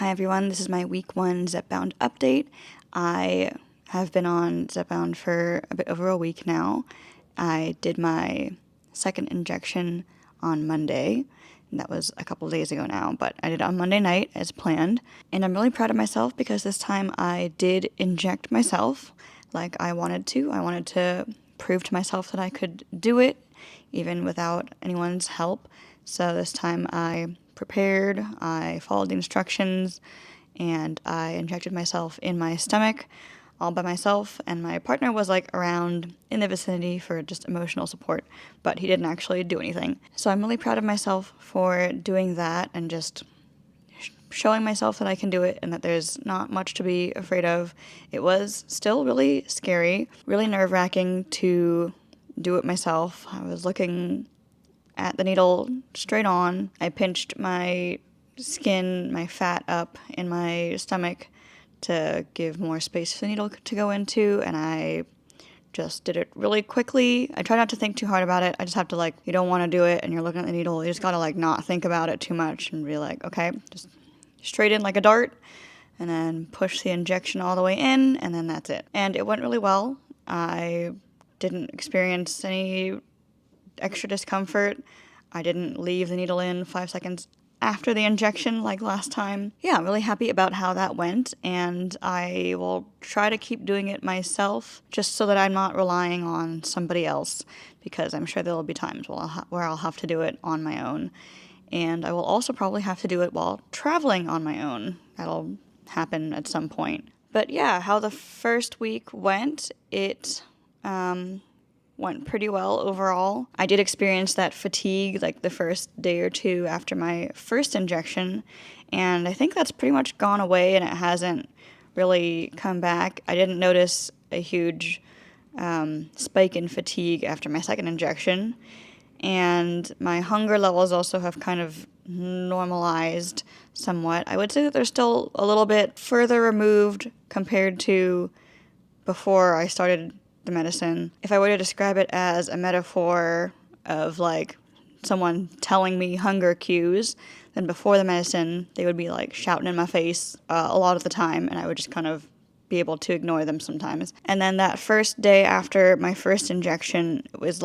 Hi everyone, this is my week 1 Zepbound update. I have been on Zepbound for a bit over a week now. I did my second injection on Monday, and that was a couple days ago now, but I did it on Monday night as planned. And I'm really proud of myself because this time I did inject myself like I wanted to. I wanted to prove to myself that I could do it even without anyone's help. So this time I prepared, I followed the instructions, and I injected myself in my stomach all by myself, and my partner was like around in the vicinity for just emotional support, but he didn't actually do anything. So I'm really proud of myself for doing that and just showing myself that I can do it and that there's not much to be afraid of. It was still really scary, really nerve-wracking to do it myself. I was looking at the needle straight on. I pinched my skin, my fat up in my stomach to give more space for the needle to go into, and I just did it really quickly. I try not to think too hard about it. I just have to you don't want to do it and you're looking at the needle, you just gotta not think about it too much and be like, okay, just straight in like a dart, and then push the injection all the way in, and then that's it. And it went really well. I didn't experience any extra discomfort. I didn't leave the needle in 5 seconds after the injection like last time. Yeah, I'm really happy about how that went, and I will try to keep doing it myself just so that I'm not relying on somebody else, because I'm sure there will be times where I'll have to do it on my own. And I will also probably have to do it while traveling on my own. That'll happen at some point. But yeah, how the first week went, it went pretty well overall. I did experience that fatigue the first day or two after my first injection, and I think that's pretty much gone away and it hasn't really come back. I didn't notice a huge spike in fatigue after my second injection, and my hunger levels also have kind of normalized somewhat. I would say that they're still a little bit further removed compared to before I started the medicine. If I were to describe it as a metaphor of someone telling me hunger cues, then before the medicine they would be shouting in my face a lot of the time, and I would just kind of be able to ignore them sometimes. And then that first day after my first injection, it was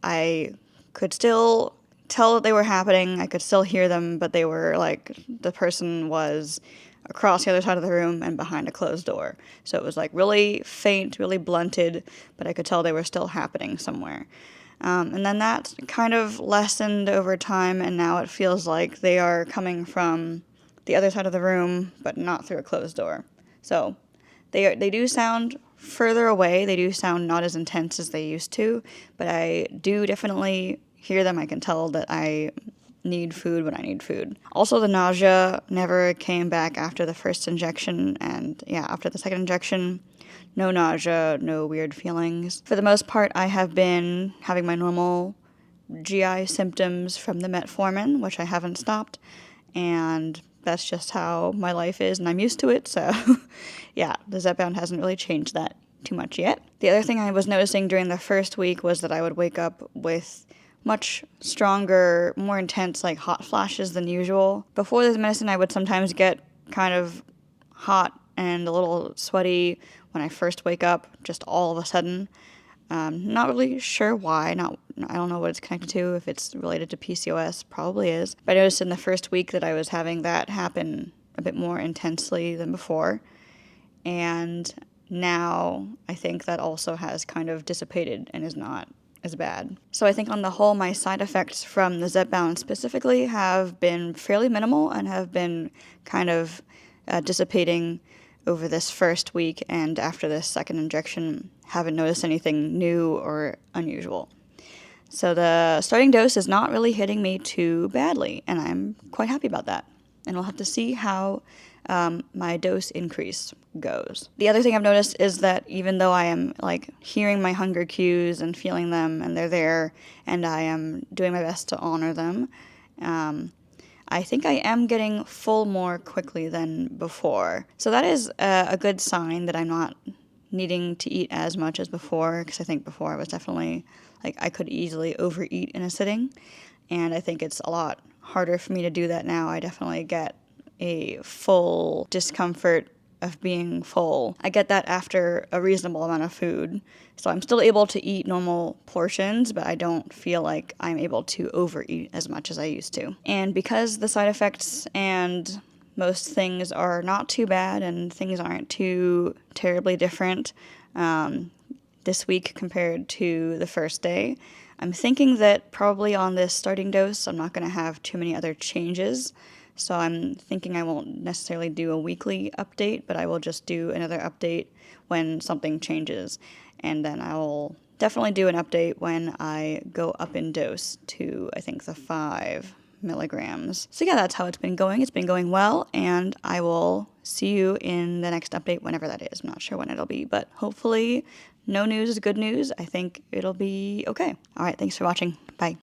I could still tell that they were happening, I could still hear them, but they were the person was across the other side of the room and behind a closed door. So it was really faint, really blunted, but I could tell they were still happening somewhere. And then that kind of lessened over time, and now it feels like they are coming from the other side of the room, but not through a closed door. So they do sound further away, they do sound not as intense as they used to, but I do definitely hear them. I can tell that I need food when I need food. Also, the nausea never came back after the first injection, and yeah, after the second injection, no nausea, no weird feelings. For the most part, I have been having my normal GI symptoms from the metformin, which I haven't stopped, and that's just how my life is, and I'm used to it, so yeah, the Zepbound hasn't really changed that too much yet. The other thing I was noticing during the first week was that I would wake up with much stronger, more intense, hot flashes than usual. Before this medicine, I would sometimes get kind of hot and a little sweaty when I first wake up, just all of a sudden. Not really sure why. I don't know what it's connected to, if it's related to PCOS, probably is. But I noticed in the first week that I was having that happen a bit more intensely than before. And now I think that also has kind of dissipated and is not as bad. So I think on the whole, my side effects from the Zepbound specifically have been fairly minimal and have been kind of dissipating over this first week, and after this second injection, haven't noticed anything new or unusual. So the starting dose is not really hitting me too badly, and I'm quite happy about that. And we'll have to see how my dose increase goes. The other thing I've noticed is that even though I am hearing my hunger cues and feeling them, and they're there, and I am doing my best to honor them, I think I am getting full more quickly than before. So that is a good sign that I'm not needing to eat as much as before, because I think before I was definitely I could easily overeat in a sitting, and I think it's a lot harder for me to do that now. I definitely get a full discomfort of being full. I get that after a reasonable amount of food. So I'm still able to eat normal portions, but I don't feel like I'm able to overeat as much as I used to. And because the side effects and most things are not too bad and things aren't too terribly different this week compared to the first day, I'm thinking that probably on this starting dose, I'm not going to have too many other changes. So I'm thinking I won't necessarily do a weekly update, but I will just do another update when something changes. And then I will definitely do an update when I go up in dose to, I think, the 5 milligrams. So yeah, that's how it's been going. It's been going well, and I will see you in the next update whenever that is. I'm not sure when it'll be, but hopefully no news is good news. I think it'll be okay. All right, thanks for watching.